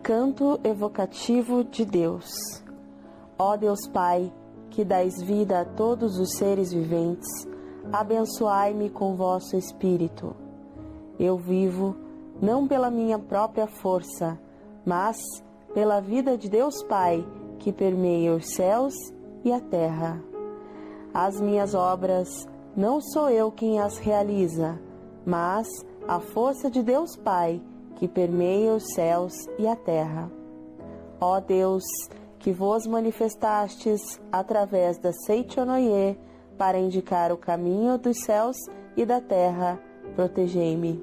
Canto evocativo de Deus. Ó Deus Pai, que dais vida a todos os seres viventes, abençoai-me com vosso Espírito. Eu vivo, não pela minha própria força, mas pela vida de Deus Pai, que permeia os céus e a terra. As minhas obras, não sou eu quem as realiza, mas a força de Deus Pai, que permeia os céus e a terra. Ó Deus, que vos manifestastes através da Seichonoye para indicar o caminho dos céus e da terra, protegei-me.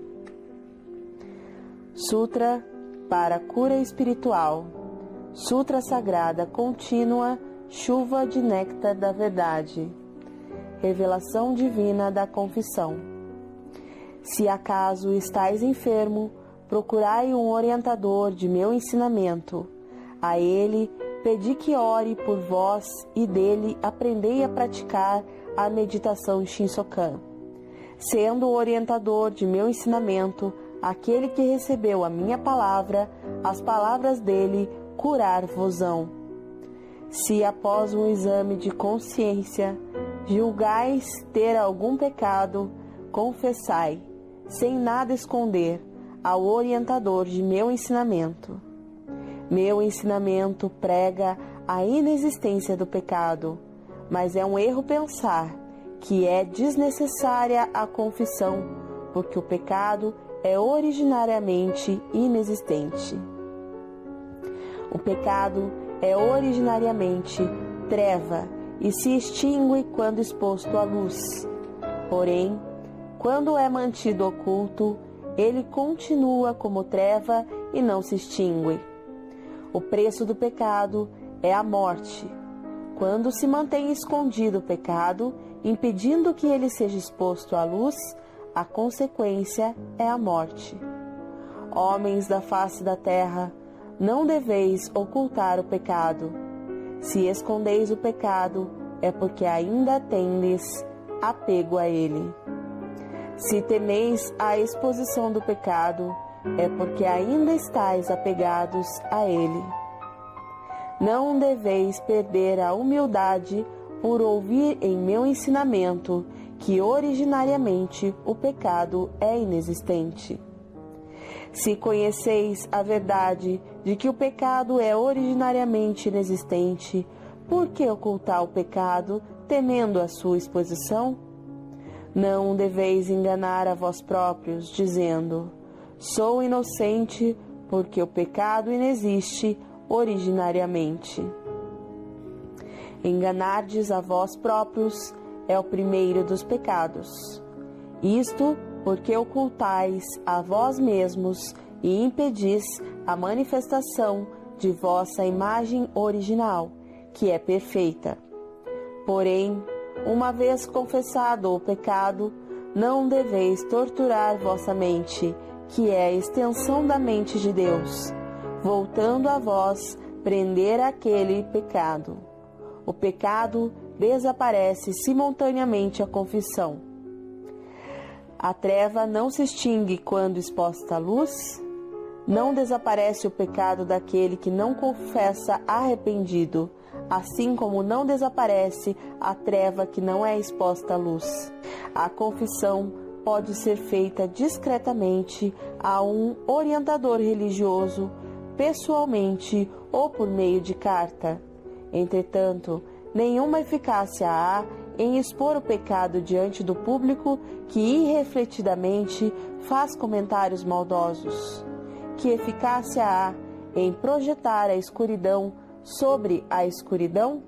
Sutra para cura espiritual. Sutra sagrada contínua, chuva de néctar da verdade. Revelação divina da confissão. Se acaso estais enfermo, procurai um orientador de meu ensinamento. A ele pedi que ore por vós e dele aprendei a praticar a meditação Shinsokan. Sendo o orientador de meu ensinamento, aquele que recebeu a minha palavra, as palavras dele curar-vos-ão. Se após um exame de consciência julgais ter algum pecado, confessai, sem nada esconder, ao orientador de meu ensinamento. Meu ensinamento prega a inexistência do pecado, mas é um erro pensar que é desnecessária a confissão, porque o pecado é originariamente inexistente. O pecado é originariamente treva e se extingue quando exposto à luz. Porém, quando é mantido oculto, ele continua como treva e não se extingue. O preço do pecado é a morte. Quando se mantém escondido o pecado, impedindo que ele seja exposto à luz, a consequência é a morte. Homens da face da terra, não deveis ocultar o pecado. Se escondeis o pecado, é porque ainda tendes apego a ele. Se temeis a exposição do pecado, é porque ainda estáis apegados a ele. Não deveis perder a humildade por ouvir em meu ensinamento que originariamente o pecado é inexistente. Se conheceis a verdade de que o pecado é originariamente inexistente, por que ocultar o pecado, temendo a sua exposição? Não deveis enganar a vós próprios, dizendo: sou inocente, porque o pecado inexiste originariamente. Enganardes a vós próprios é o primeiro dos pecados. Isto porque ocultais a vós mesmos e impedis a manifestação de vossa imagem original, que é perfeita. Porém, uma vez confessado o pecado, não deveis torturar vossa mente, que é a extensão da mente de Deus, voltando a vós prender aquele pecado. O pecado desaparece simultaneamente à confissão. A treva não se extingue quando exposta à luz? Não desaparece o pecado daquele que não confessa arrependido, assim como não desaparece a treva que não é exposta à luz. A confissão pode ser feita discretamente a um orientador religioso, pessoalmente ou por meio de carta. Entretanto, nenhuma eficácia há em expor o pecado diante do público que irrefletidamente faz comentários maldosos. Que eficácia há em projetar a escuridão sobre a escuridão?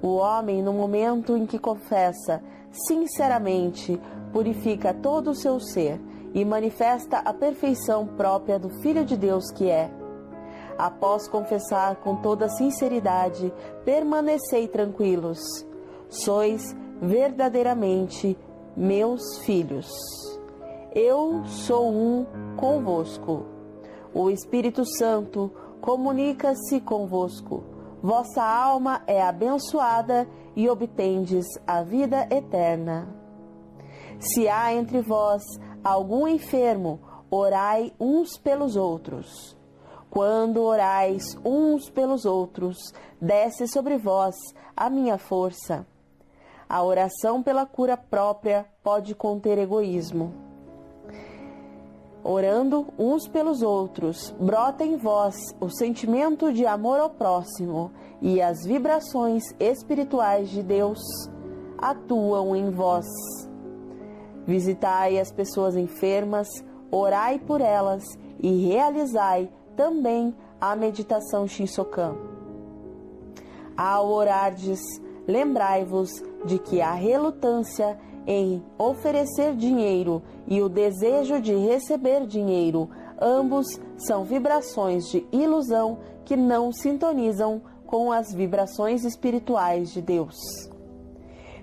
O homem, no momento em que confessa sinceramente, purifica todo o seu ser e manifesta a perfeição própria do Filho de Deus que é. Após confessar com toda sinceridade, permanecei tranquilos. Sois verdadeiramente meus filhos. Eu sou um convosco. O Espírito Santo comunica-se convosco. Vossa alma é abençoada e obtendes a vida eterna. Se há entre vós algum enfermo, orai uns pelos outros. Quando orais uns pelos outros, desce sobre vós a minha força. A oração pela cura própria pode conter egoísmo. Orando uns pelos outros, brota em vós o sentimento de amor ao próximo e as vibrações espirituais de Deus atuam em vós. Visitai as pessoas enfermas, orai por elas e realizai também a meditação Shinsokan. Ao orardes, lembrai-vos de que a relutância em oferecer dinheiro e o desejo de receber dinheiro, ambos são vibrações de ilusão que não sintonizam com as vibrações espirituais de Deus.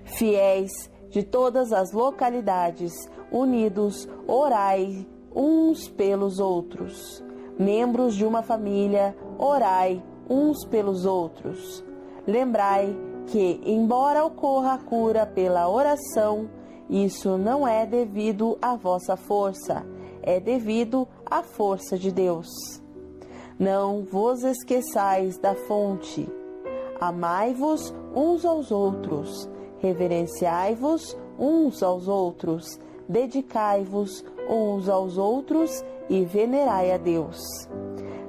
Fiéis de todas as localidades, unidos, orai uns pelos outros. Membros de uma família, orai uns pelos outros. Lembrai que, embora ocorra a cura pela oração, isso não é devido à vossa força, é devido à força de Deus. Não vos esqueçais da fonte. Amai-vos uns aos outros, reverenciai-vos uns aos outros, dedicai-vos uns aos outros e venerai a Deus.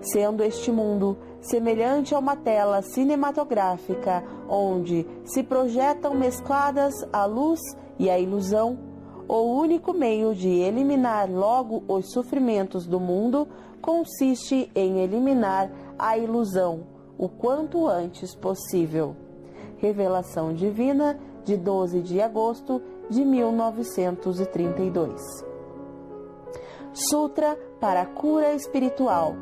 Sendo este mundo semelhante a uma tela cinematográfica, onde se projetam mescladas a luz e a ilusão, o único meio de eliminar logo os sofrimentos do mundo consiste em eliminar a ilusão o quanto antes possível. Revelação Divina, de 12 de agosto de 1932. Sutra para a cura espiritual.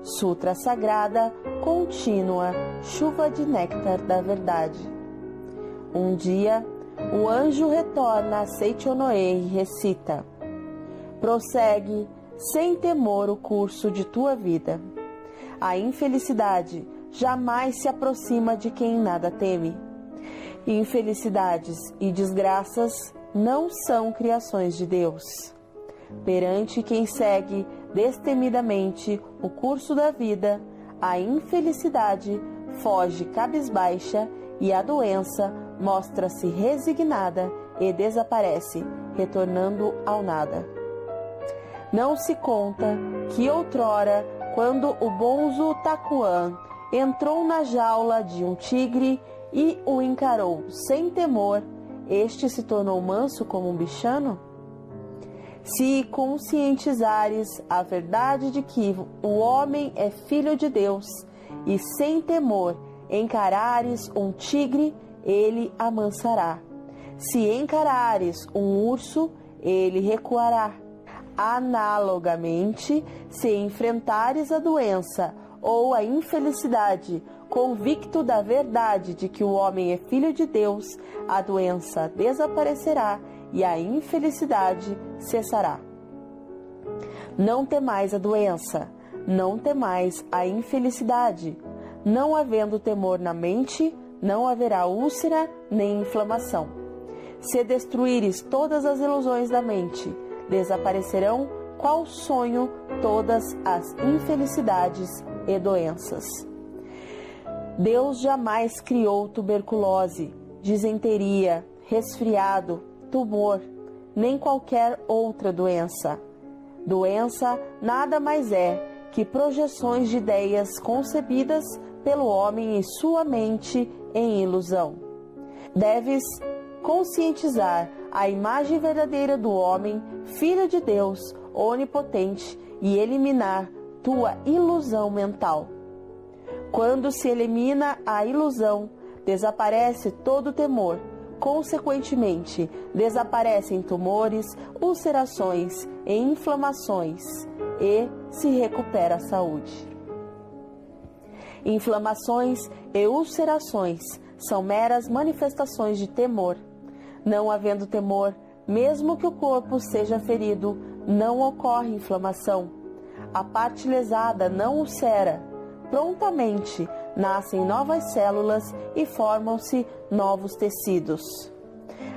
Sutra sagrada, contínua, chuva de néctar da verdade. Um dia, o anjo retorna a Seichonoe e recita: prossegue sem temor o curso de tua vida. A infelicidade jamais se aproxima de quem nada teme. Infelicidades e desgraças não são criações de Deus. Perante quem segue destemidamente o curso da vida, a infelicidade foge cabisbaixa e a doença mostra-se resignada e desaparece, retornando ao nada. Não se conta que outrora, quando o bonzo Takuan entrou na jaula de um tigre e o encarou sem temor, este se tornou manso como um bichano? Se conscientizares a verdade de que o homem é filho de Deus e sem temor encarares um tigre, ele amansará. Se encarares um urso, ele recuará. Analogamente, se enfrentares a doença ou a infelicidade, convicto da verdade de que o homem é filho de Deus, a doença desaparecerá e a infelicidade cessará. Não temais a doença, não temais a infelicidade. Não havendo temor na mente, não haverá úlcera nem inflamação. Se destruíres todas as ilusões da mente, desaparecerão qual sonho todas as infelicidades e doenças. Deus jamais criou tuberculose, disenteria, resfriado, tumor, nem qualquer outra doença. Doença nada mais é que projeções de ideias concebidas pelo homem em sua mente em ilusão. Deves conscientizar a imagem verdadeira do homem, filho de Deus, onipotente, e eliminar tua ilusão mental. Quando se elimina a ilusão, desaparece todo temor. Consequentemente, desaparecem tumores, ulcerações e inflamações e se recupera a saúde. Inflamações e ulcerações são meras manifestações de temor. Não havendo temor, mesmo que o corpo seja ferido, não ocorre inflamação. A parte lesada não ulcera. Prontamente nascem novas células e formam-se novos tecidos.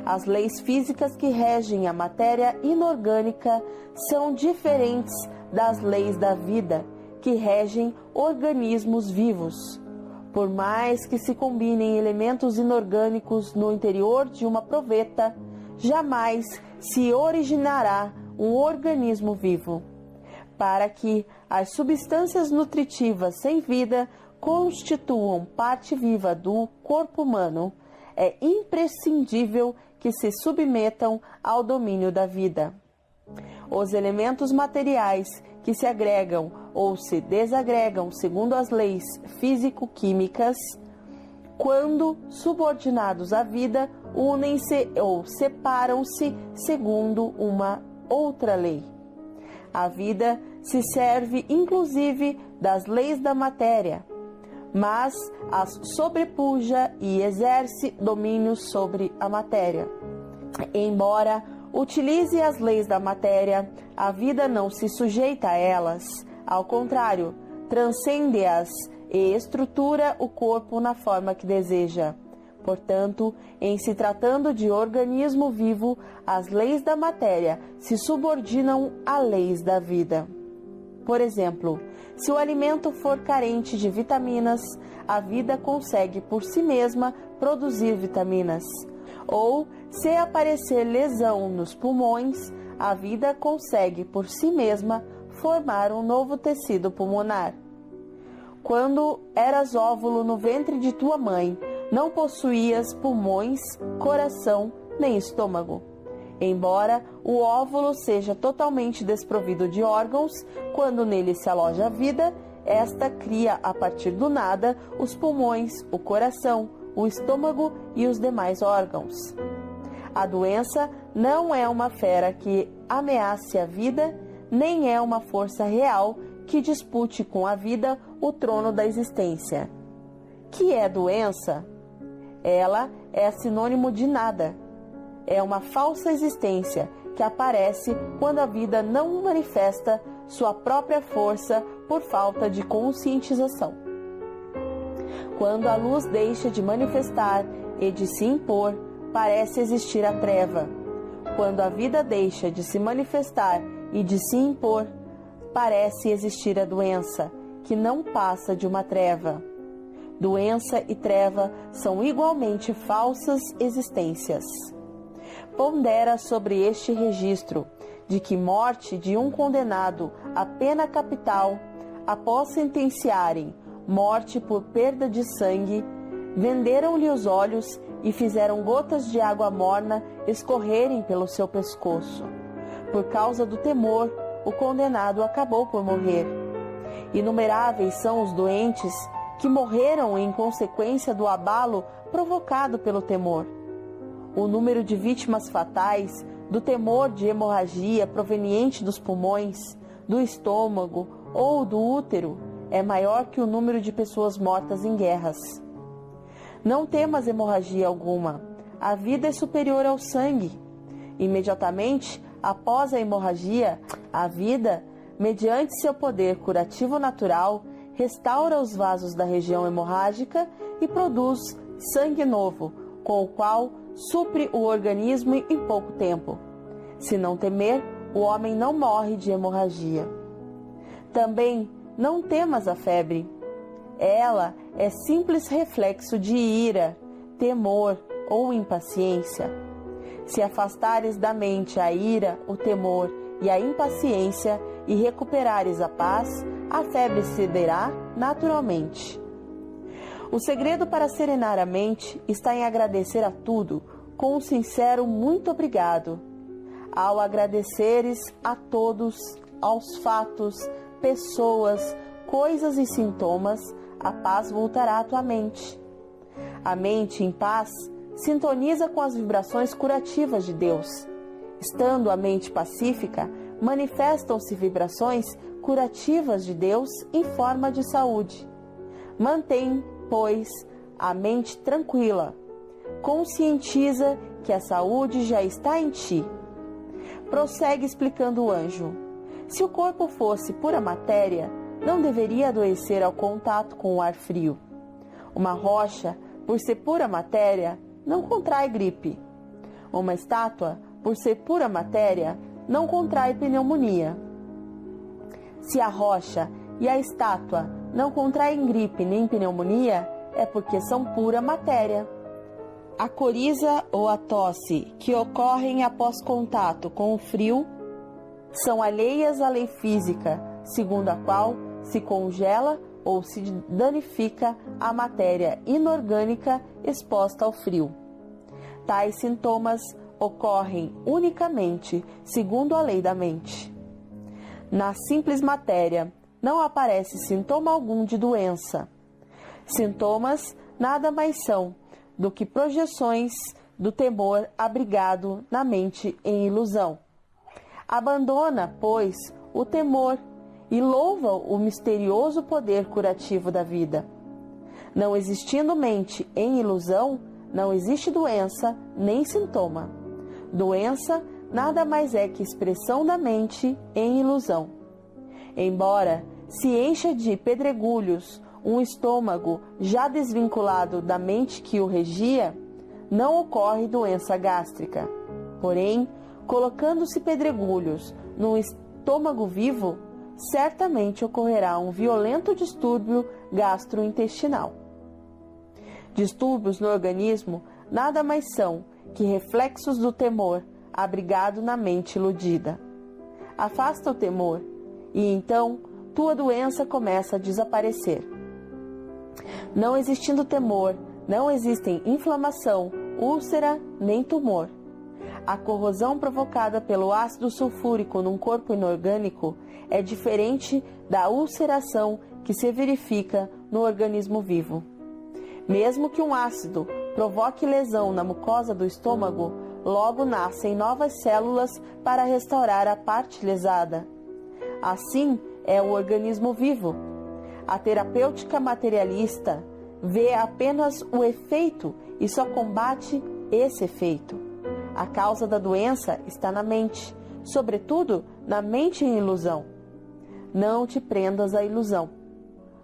As leis físicas que regem a matéria inorgânica são diferentes das leis da vida, que regem organismos vivos. Por mais que se combinem elementos inorgânicos no interior de uma proveta, jamais se originará um organismo vivo. Para que as substâncias nutritivas sem vida constituam parte viva do corpo humano, é imprescindível que se submetam ao domínio da vida. Os elementos materiais que se agregam ou se desagregam segundo as leis físico-químicas, quando subordinados à vida, unem-se ou separam-se segundo uma outra lei. A vida se serve inclusive das leis da matéria, mas as sobrepuja e exerce domínio sobre a matéria. Embora utilize as leis da matéria, a vida não se sujeita a elas. Ao contrário, transcende-as e estrutura o corpo na forma que deseja. Portanto, em se tratando de organismo vivo, as leis da matéria se subordinam a leis da vida. Por exemplo, se o alimento for carente de vitaminas, a vida consegue por si mesma produzir vitaminas. Ou, se aparecer lesão nos pulmões, a vida consegue por si mesma formar um novo tecido pulmonar. Quando eras óvulo no ventre de tua mãe, não possuías pulmões, coração nem estômago. Embora o óvulo seja totalmente desprovido de órgãos, quando nele se aloja a vida, esta cria a partir do nada os pulmões, o coração, o estômago e os demais órgãos. A doença não é uma fera que ameace a vida, nem é uma força real que dispute com a vida o trono da existência. Que é doença? Ela é sinônimo de nada. É uma falsa existência que aparece quando a vida não manifesta sua própria força por falta de conscientização. Quando a luz deixa de manifestar e de se impor, parece existir a treva. Quando a vida deixa de se manifestar e de se impor, parece existir a doença, que não passa de uma treva. Doença e treva são igualmente falsas existências. Pondera sobre este registro de que morte de um condenado à pena capital, após sentenciarem morte por perda de sangue, venderam-lhe os olhos e fizeram gotas de água morna escorrerem pelo seu pescoço. Por causa do temor, o condenado acabou por morrer. Inumeráveis são os doentes que morreram em consequência do abalo provocado pelo temor. O número de vítimas fatais do temor de hemorragia proveniente dos pulmões, do estômago ou do útero é maior que o número de pessoas mortas em guerras. Não temas hemorragia alguma. A vida é superior ao sangue. Imediatamente após a hemorragia, a vida, mediante seu poder curativo natural, restaura os vasos da região hemorrágica e produz sangue novo, com o qual supre o organismo em pouco tempo. Se não temer, o homem não morre de hemorragia. Também não temas a febre. Ela é simples reflexo de ira, temor ou impaciência. Se afastares da mente a ira, o temor e a impaciência e recuperares a paz, a febre cederá naturalmente. O segredo para serenar a mente está em agradecer a tudo com um sincero muito obrigado. Ao agradeceres a todos, aos fatos, pessoas, coisas e sintomas, a paz voltará à tua mente. A mente em paz sintoniza com as vibrações curativas de Deus. Estando a mente pacífica, manifestam-se vibrações curativas de Deus em forma de saúde. Mantém, pois, a mente tranquila. Conscientiza que a saúde já está em ti. Prossegue explicando o anjo. Se o corpo fosse pura matéria, não deveria adoecer ao contato com o ar frio. Uma rocha, por ser pura matéria, não contrai gripe. Uma estátua, por ser pura matéria, não contrai pneumonia. Se a rocha e a estátua não contraem gripe nem pneumonia, é porque são pura matéria. A coriza ou a tosse, que ocorrem após contato com o frio, são alheias à lei física, segundo a qual se congela ou se danifica a matéria inorgânica exposta ao frio. Tais sintomas ocorrem unicamente segundo a lei da mente. Na simples matéria, não aparece sintoma algum de doença. Sintomas nada mais são do que projeções do temor abrigado na mente em ilusão. Abandona, pois, o temor e louva o misterioso poder curativo da vida. Não existindo mente em ilusão, não existe doença nem sintoma. Doença nada mais é que expressão da mente em ilusão. Embora se encha de pedregulhos um estômago já desvinculado da mente que o regia, não ocorre doença gástrica. Porém, colocando-se pedregulhos num estômago vivo, certamente ocorrerá um violento distúrbio gastrointestinal. Distúrbios no organismo nada mais são que reflexos do temor abrigado na mente iludida. Afasta o temor e então tua doença começa a desaparecer. Não existindo temor, não existem inflamação, úlcera nem tumor. A corrosão provocada pelo ácido sulfúrico num corpo inorgânico é diferente da ulceração que se verifica no organismo vivo. Mesmo que um ácido provoque lesão na mucosa do estômago, logo nascem novas células para restaurar a parte lesada. Assim é o organismo vivo. A terapêutica materialista vê apenas o efeito e só combate esse efeito. A causa da doença está na mente, sobretudo na mente em ilusão. Não te prendas à ilusão.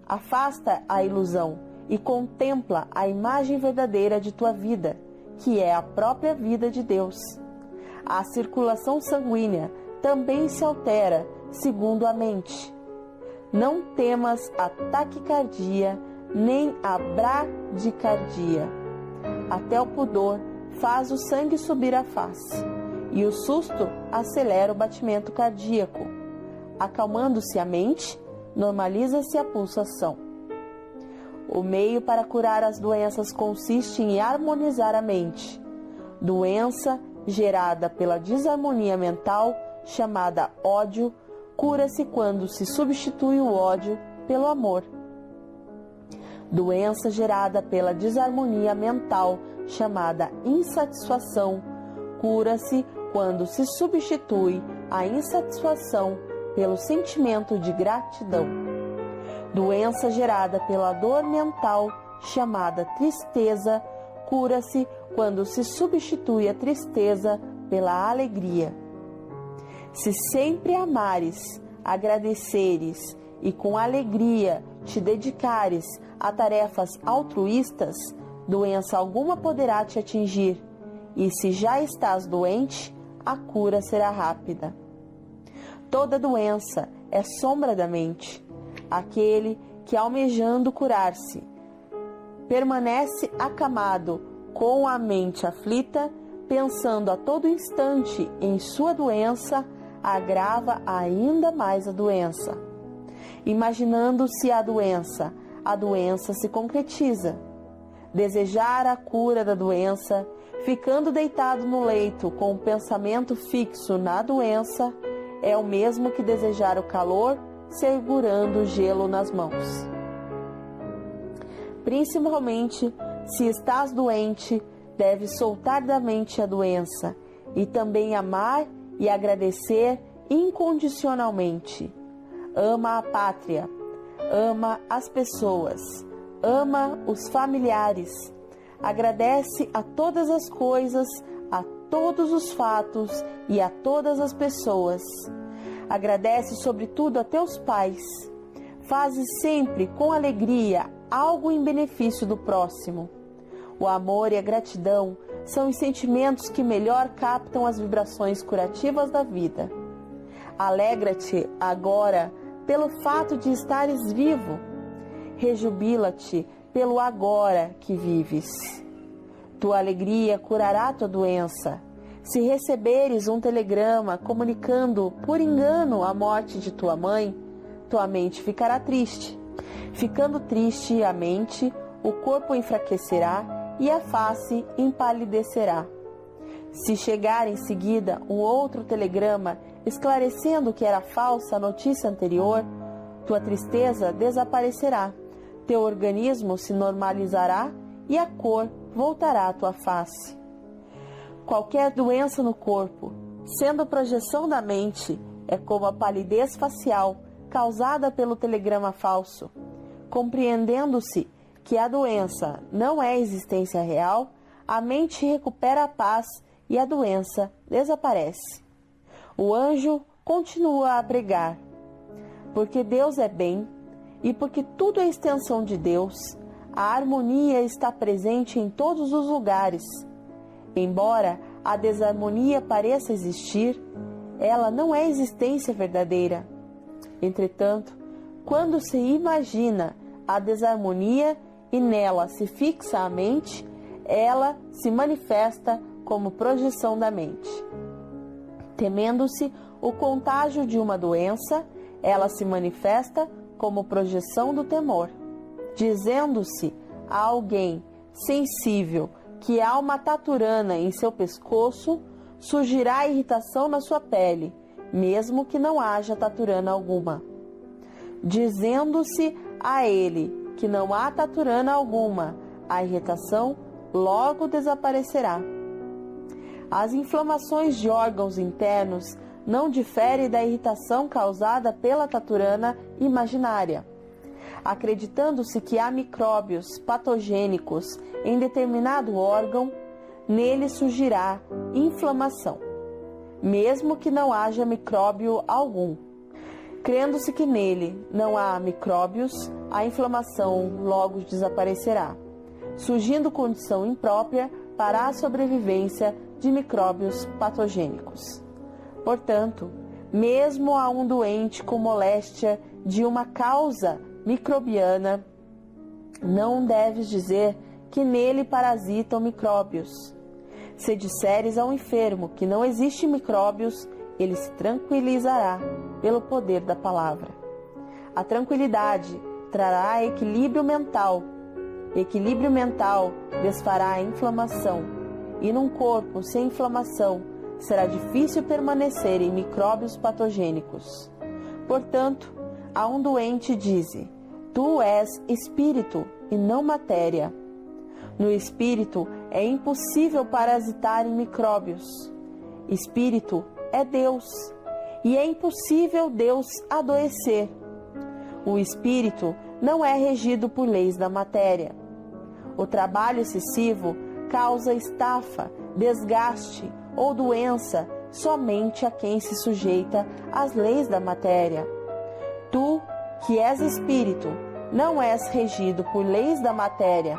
Afasta a ilusão e contempla a imagem verdadeira de tua vida, que é a própria vida de Deus. A circulação sanguínea também se altera segundo a mente. Não temas a taquicardia nem a bradicardia. Até o pudor faz o sangue subir à face, e o susto acelera o batimento cardíaco. Acalmando-se a mente, normaliza-se a pulsação. O meio para curar as doenças consiste em harmonizar a mente. Doença gerada pela desarmonia mental, chamada ódio, cura-se quando se substitui o ódio pelo amor. Doença gerada pela desarmonia mental, chamada insatisfação, cura-se quando se substitui a insatisfação pelo sentimento de gratidão. Doença gerada pela dor mental, chamada tristeza, cura-se quando se substitui a tristeza pela alegria. Se sempre amares, agradeceres e com alegria te dedicares a tarefas altruístas, doença alguma poderá te atingir, e se já estás doente, a cura será rápida. Toda doença é sombra da mente. Aquele que, almejando curar-se, permanece acamado com a mente aflita, pensando a todo instante em sua doença, agrava ainda mais a doença. Imaginando-se a doença se concretiza. Desejar a cura da doença, ficando deitado no leito com o pensamento fixo na doença, é o mesmo que desejar o calor segurando o gelo nas mãos. Principalmente, se estás doente, deves soltar da mente a doença e também amar e agradecer incondicionalmente. Ama a pátria, ama as pessoas, ama os familiares, agradece a todas as coisas, a todos os fatos e a todas as pessoas. Agradece sobretudo a teus pais. Faze sempre com alegria algo em benefício do próximo. O amor e a gratidão são os sentimentos que melhor captam as vibrações curativas da vida. Alegra-te agora pelo fato de estares vivo. Rejubila-te pelo agora que vives. Tua alegria curará tua doença. Se receberes um telegrama comunicando por engano a morte de tua mãe, tua mente ficará triste. Ficando triste a mente, o corpo enfraquecerá e a face empalidecerá. Se chegar em seguida um outro telegrama esclarecendo que era falsa a notícia anterior, tua tristeza desaparecerá, teu organismo se normalizará e a cor voltará à tua face. Qualquer doença no corpo, sendo projeção da mente, é como a palidez facial causada pelo telegrama falso. Compreendendo-se que a doença não é existência real, a mente recupera a paz e a doença desaparece. O anjo continua a pregar: porque Deus é bem e porque tudo é extensão de Deus, a harmonia está presente em todos os lugares. Embora a desarmonia pareça existir, ela não é existência verdadeira. Entretanto, quando se imagina a desarmonia e nela se fixa a mente, ela se manifesta como projeção da mente. Temendo-se o contágio de uma doença, ela se manifesta como projeção do temor. Dizendo-se a alguém sensível que há uma taturana em seu pescoço, surgirá irritação na sua pele, mesmo que não haja taturana alguma. Dizendo-se a ele que não há taturana alguma, a irritação logo desaparecerá. As inflamações de órgãos internos não diferem da irritação causada pela taturana imaginária. Acreditando-se que há micróbios patogênicos em determinado órgão, nele surgirá inflamação, mesmo que não haja micróbio algum. Crendo-se que nele não há micróbios, a inflamação logo desaparecerá, surgindo condição imprópria para a sobrevivência de micróbios patogênicos. Portanto, mesmo a um doente com moléstia de uma causa microbiana, não deves dizer que nele parasitam micróbios. Se disseres ao enfermo que não existe micróbios, ele se tranquilizará pelo poder da palavra. A tranquilidade trará equilíbrio mental. Equilíbrio mental desfará a inflamação, e num corpo sem inflamação será difícil permanecer em micróbios patogênicos. Portanto, a um doente dize: tu és espírito e não matéria. No espírito é impossível parasitar em micróbios. Espírito é Deus, e é impossível Deus adoecer. O espírito não é regido por leis da matéria. O trabalho excessivo causa estafa, desgaste ou doença somente a quem se sujeita às leis da matéria. Tu, que és espírito, não és regido por leis da matéria.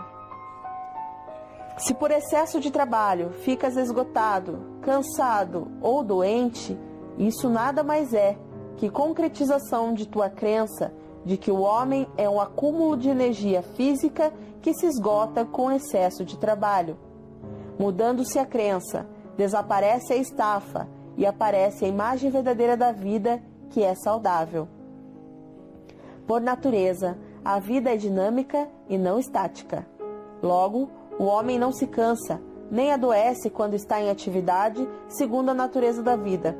Se por excesso de trabalho ficas esgotado, cansado ou doente, isso nada mais é que concretização de tua crença de que o homem é um acúmulo de energia física que se esgota com excesso de trabalho. Mudando-se a crença, desaparece a estafa e aparece a imagem verdadeira da vida, que é saudável. Por natureza, a vida é dinâmica e não estática. Logo, o homem não se cansa, nem adoece quando está em atividade, segundo a natureza da vida.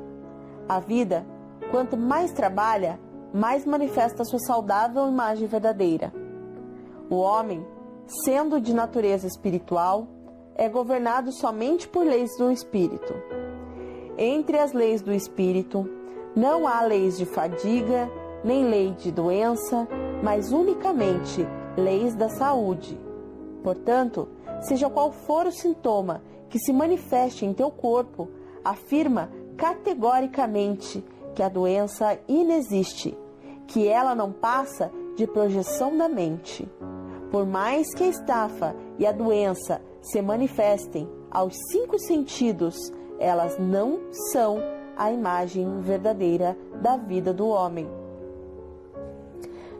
A vida, quanto mais trabalha, mais manifesta sua saudável imagem verdadeira. O homem, sendo de natureza espiritual, é governado somente por leis do espírito. Entre as leis do espírito, não há leis de fadiga, nem lei de doença, mas unicamente leis da saúde. Portanto, seja qual for o sintoma que se manifeste em teu corpo, afirma categoricamente que a doença inexiste, que ela não passa de projeção da mente. Por mais que a estafa e a doença se manifestem aos 5 sentidos, elas não são a imagem verdadeira da vida do homem.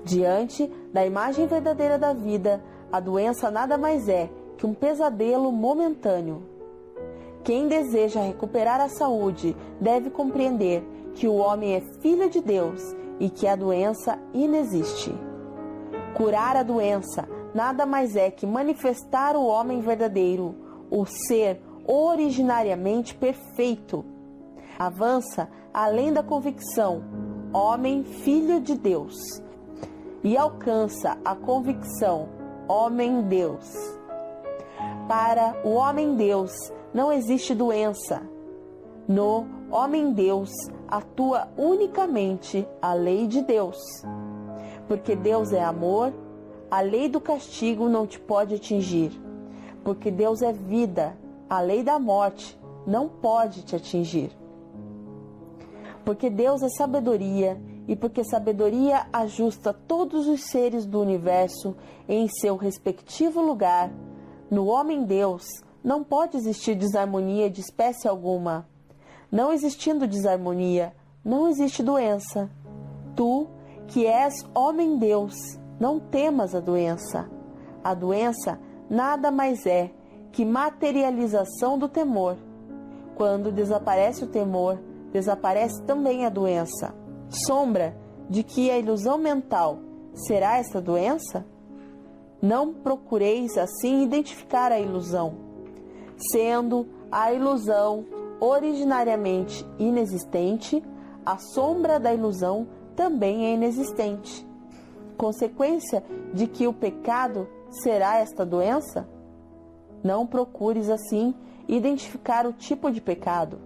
Diante da imagem verdadeira da vida, a doença nada mais é que um pesadelo momentâneo. Quem deseja recuperar a saúde deve compreender que o homem é filho de Deus e que a doença inexiste. Curar a doença nada mais é que manifestar o homem verdadeiro, o ser originariamente perfeito. Avança além da convicção, homem filho de Deus, e alcança a convicção, homem-Deus. Para o homem-Deus não existe doença. No homem-Deus atua unicamente a lei de Deus. Porque Deus é amor, a lei do castigo não te pode atingir. Porque Deus é vida, a lei da morte não pode te atingir. Porque Deus é sabedoria, e porque sabedoria ajusta todos os seres do universo em seu respectivo lugar, no homem-Deus não pode existir desarmonia de espécie alguma. Não existindo desarmonia, não existe doença. Tu, que és homem-Deus, não temas a doença. A doença nada mais é que materialização do temor. Quando desaparece o temor, desaparece também a doença. Sombra de que a ilusão mental será esta doença? Não procureis assim identificar a ilusão. Sendo a ilusão originariamente inexistente, a sombra da ilusão também é inexistente. Consequência de que o pecado será esta doença? Não procures assim identificar o tipo de pecado.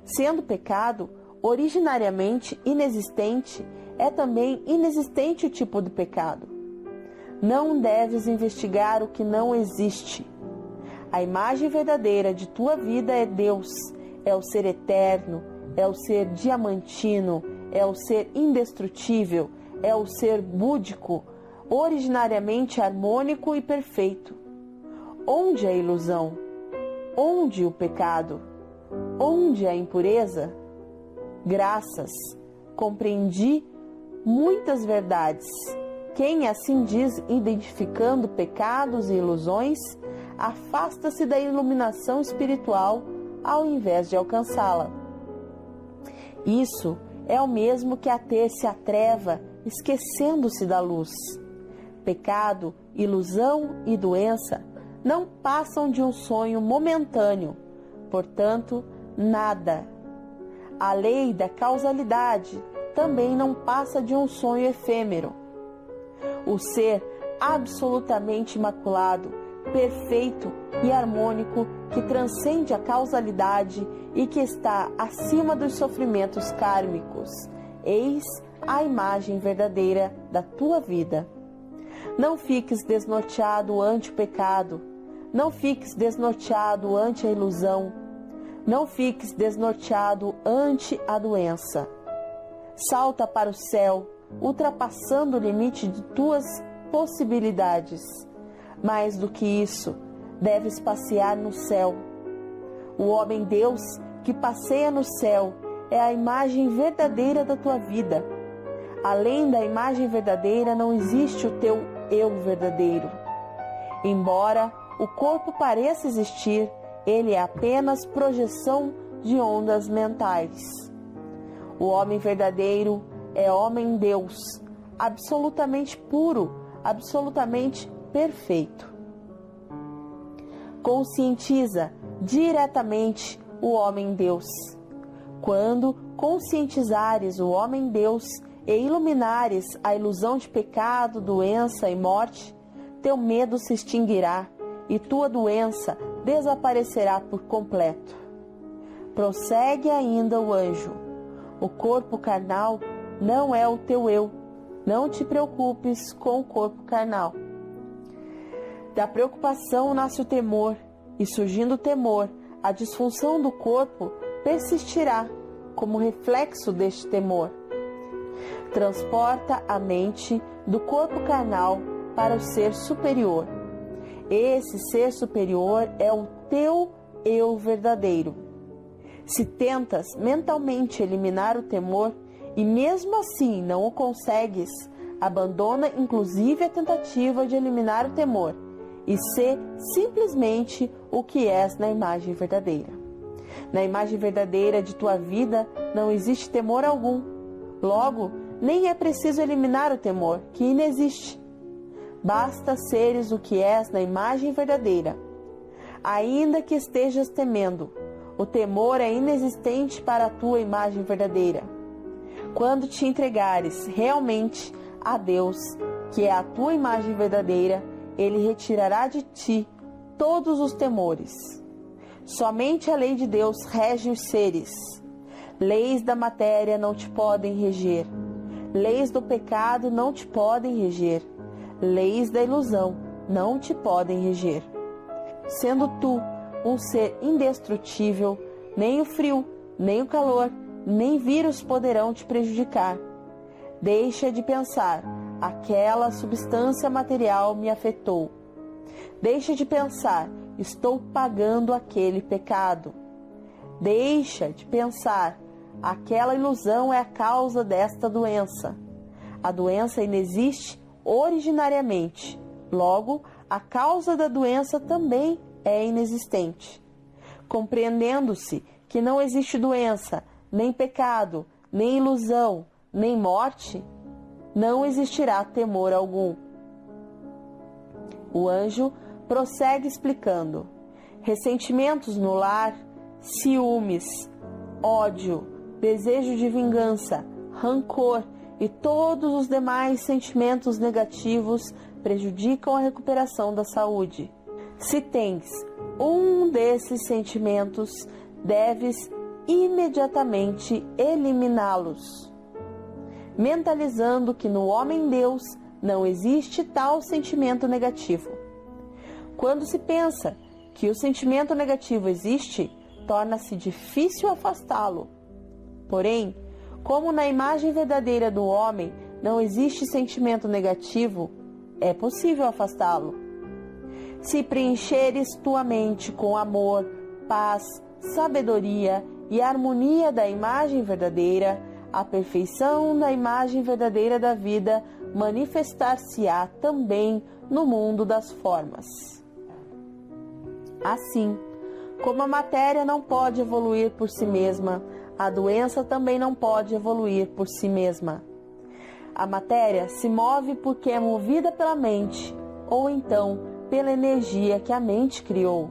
Sendo pecado originariamente inexistente, é também inexistente o tipo de pecado. Não deves investigar o que não existe. A imagem verdadeira de tua vida é Deus, é o ser eterno, é o ser diamantino, é o ser indestrutível, é o ser búdico, originariamente harmônico e perfeito. Onde a ilusão? Onde o pecado? Onde a impureza? Graças, compreendi muitas verdades. Quem assim diz, identificando pecados e ilusões, afasta-se da iluminação espiritual ao invés de alcançá-la. Isso é o mesmo que ater-se à treva, esquecendo-se da luz. Pecado, ilusão e doença não passam de um sonho momentâneo, portanto, nada. A lei da causalidade também não passa de um sonho efêmero. O ser absolutamente imaculado, perfeito e harmônico que transcende a causalidade e que está acima dos sofrimentos kármicos, eis a imagem verdadeira da tua vida. Não fiques desnorteado ante o pecado, não fiques desnorteado ante a ilusão, não fiques desnorteado ante a doença. Salta para o céu, ultrapassando o limite de tuas possibilidades. Mais do que isso, deves passear no céu. O homem-Deus que passeia no céu é a imagem verdadeira da tua vida. Além da imagem verdadeira não existe o teu eu verdadeiro. Embora o corpo pareça existir, ele é apenas projeção de ondas mentais. O homem verdadeiro é homem-Deus, absolutamente puro, absolutamente perfeito. Conscientiza diretamente o homem-Deus. Quando conscientizares o homem-Deus e iluminares a ilusão de pecado, doença e morte, teu medo se extinguirá e tua doença desaparecerá por completo. Prossegue ainda o anjo. O corpo carnal não é o teu eu. Não te preocupes com o corpo carnal. Da preocupação nasce o temor, e surgindo o temor, a disfunção do corpo persistirá como reflexo deste temor. Transporta a mente do corpo carnal para o ser superior. Esse ser superior é o teu eu verdadeiro. Se tentas mentalmente eliminar o temor e mesmo assim não o consegues, Abandona inclusive a tentativa de eliminar o temor e sê simplesmente o que és na imagem verdadeira. Na imagem verdadeira de tua vida não existe temor algum. Logo, nem é preciso eliminar o temor, que inexiste. Basta seres o que és na imagem verdadeira. Ainda que estejas temendo, o temor é inexistente para a tua imagem verdadeira. Quando te entregares realmente a Deus, que é a tua imagem verdadeira, Ele retirará de ti todos os temores. Somente a lei de Deus rege os seres. Leis da matéria não te podem reger. Leis do pecado não te podem reger. Leis da ilusão não te podem reger. Sendo tu um ser indestrutível, nem o frio, nem o calor, nem vírus poderão te prejudicar. Deixa de pensar, aquela substância material me afetou. Deixa de pensar, estou pagando aquele pecado. Deixa de pensar, aquela ilusão é a causa desta doença. A doença inexiste originariamente. Logo, a causa da doença também é inexistente. Compreendendo-se que não existe doença, nem pecado, nem ilusão, nem morte, não existirá temor algum. O anjo prossegue explicando: ressentimentos no lar, ciúmes, ódio, desejo de vingança, rancor e todos os demais sentimentos negativos prejudicam a recuperação da saúde. Se tens um desses sentimentos, deves imediatamente eliminá-los, mentalizando que no homem-deus não existe tal sentimento negativo. Quando se pensa que o sentimento negativo existe, torna-se difícil afastá-lo. Porém, como na imagem verdadeira do homem não existe sentimento negativo, é possível afastá-lo. Se preencheres tua mente com amor, paz, sabedoria e harmonia da imagem verdadeira, a perfeição da imagem verdadeira da vida manifestar-se-á também no mundo das formas. Assim, como a matéria não pode evoluir por si mesma, a doença também não pode evoluir por si mesma. A matéria se move porque é movida pela mente, ou então pela energia que a mente criou.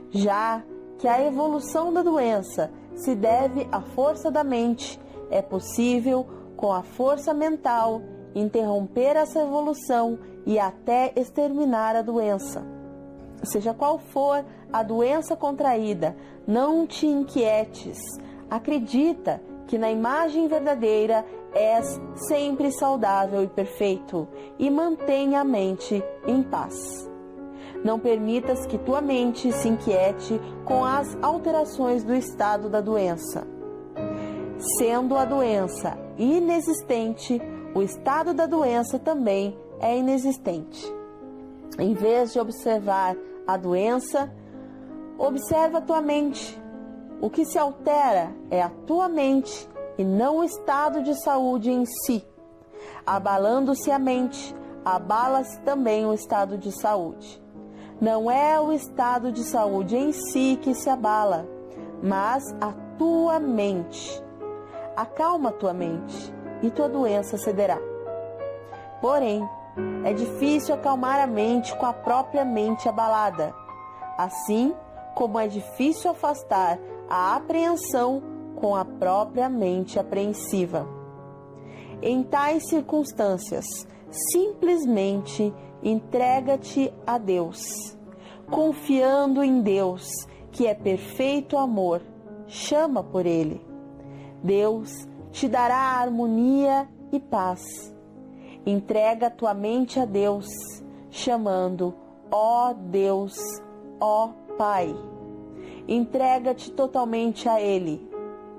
Já que a evolução da doença se deve à força da mente, é possível, com a força mental, interromper essa evolução e até exterminar a doença. Seja qual for a doença contraída, não te inquietes. Acredita que na imagem verdadeira és sempre saudável e perfeito e mantenha a mente em paz. Não permitas que tua mente se inquiete com as alterações do estado da doença. Sendo a doença inexistente, o estado da doença também é inexistente. Em vez de observar a doença, observa a tua mente. O que se altera é a tua mente e não o estado de saúde em si. Abalando-se a mente, abala-se também o estado de saúde. Não é o estado de saúde em si que se abala, mas a tua mente. Acalma a tua mente e tua doença cederá. Porém, é difícil acalmar a mente com a própria mente abalada, assim como é difícil afastar a apreensão com a própria mente apreensiva. Em tais circunstâncias, simplesmente entrega-te a Deus. Confiando em Deus, que é perfeito amor, chama por Ele. Deus te dará harmonia e paz. Entrega tua mente a Deus, chamando: ó Deus, ó Pai. Entrega-te totalmente a Ele.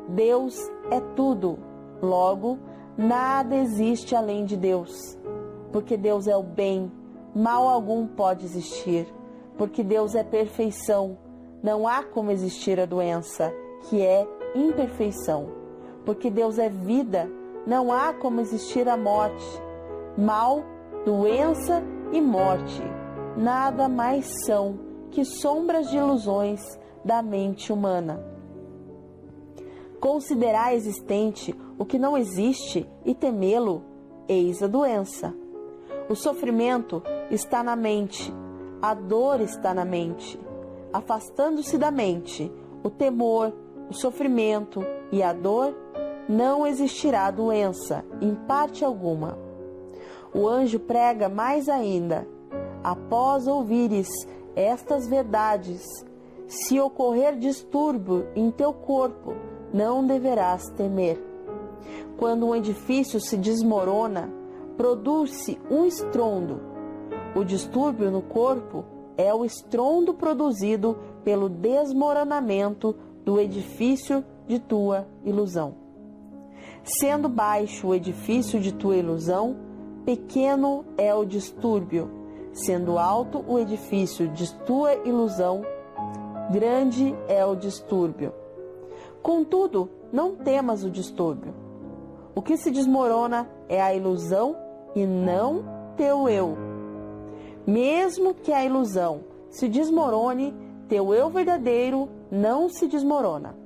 Deus é tudo. Logo, nada existe além de Deus. Porque Deus é o bem, mal algum pode existir. Porque Deus é perfeição, não há como existir a doença, que é imperfeição. Porque Deus é vida, não há como existir a morte. mal, doença e morte nada mais são que sombras de ilusões da mente humana. Considerar existente o que não existe e temê-lo, eis a doença. O sofrimento está na mente, a dor está na mente. Afastando-se da mente, o temor, o sofrimento e a dor, não existirá doença, em parte alguma. O anjo prega mais ainda: após ouvires estas verdades, se ocorrer distúrbio em teu corpo, não deverás temer. Quando um edifício se desmorona, produz-se um estrondo. O distúrbio no corpo é o estrondo produzido pelo desmoronamento do edifício de tua ilusão. Sendo baixo o edifício de tua ilusão, pequeno é o distúrbio. Sendo alto o edifício de tua ilusão, grande é o distúrbio. Contudo, não temas o distúrbio. O que se desmorona é a ilusão e não teu eu. Mesmo que a ilusão se desmorone, teu eu verdadeiro não se desmorona.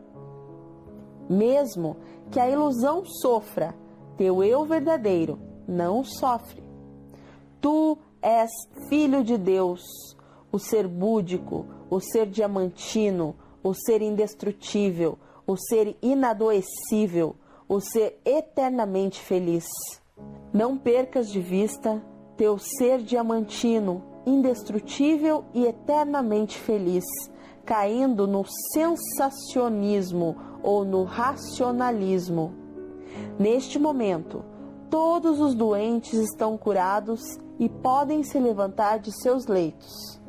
Mesmo que a ilusão sofra, teu eu verdadeiro não sofre. Tu és filho de Deus, o ser búdico, o ser diamantino, o ser indestrutível, o ser inadoecível, o ser eternamente feliz. Não percas de vista teu ser diamantino, indestrutível e eternamente feliz, caindo no sensacionismo ou no racionalismo. Neste momento, todos os doentes estão curados e podem se levantar de seus leitos.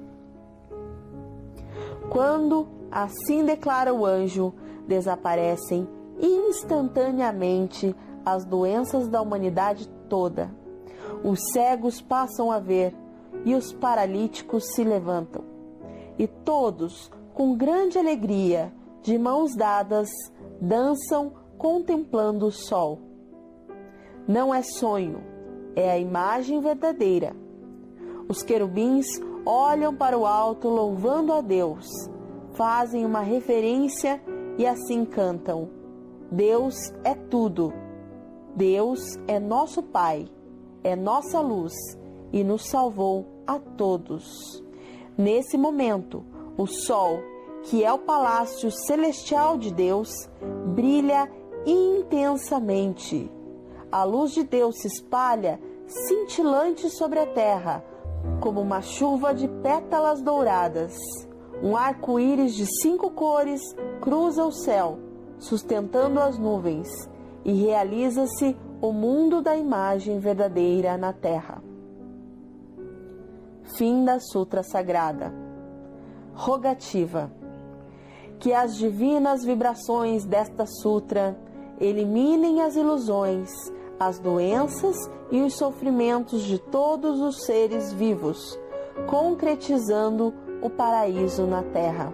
Quando assim declara o anjo, desaparecem instantaneamente as doenças da humanidade toda. Os cegos passam a ver e os paralíticos se levantam. E todos, com grande alegria, de mãos dadas, dançam contemplando o sol. Não é sonho, é a imagem verdadeira. Os querubins olham para o alto louvando a Deus, fazem uma referência e assim cantam: Deus é tudo. Deus é nosso Pai, é nossa luz e nos salvou a todos. Nesse momento, o sol, que é o palácio celestial de Deus, brilha intensamente. A luz de Deus se espalha cintilante sobre a terra, como uma chuva de pétalas douradas. Um arco-íris de 5 cores cruza o céu, sustentando as nuvens, e realiza-se o mundo da imagem verdadeira na terra. Fim da Sutra Sagrada. Rogativa. Que as divinas vibrações desta sutra eliminem as ilusões, as doenças e os sofrimentos de todos os seres vivos, concretizando o paraíso na terra.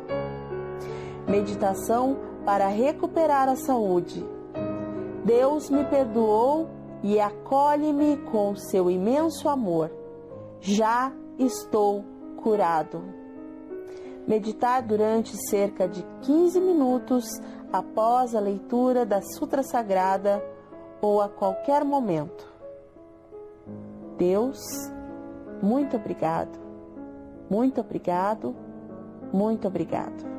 Meditação para recuperar a saúde. Deus me perdoou e acolhe-me com seu imenso amor. Já estou curado. Meditar durante cerca de 15 minutos após a leitura da Sutra Sagrada ou a qualquer momento. Deus, muito obrigado, muito obrigado, muito obrigado.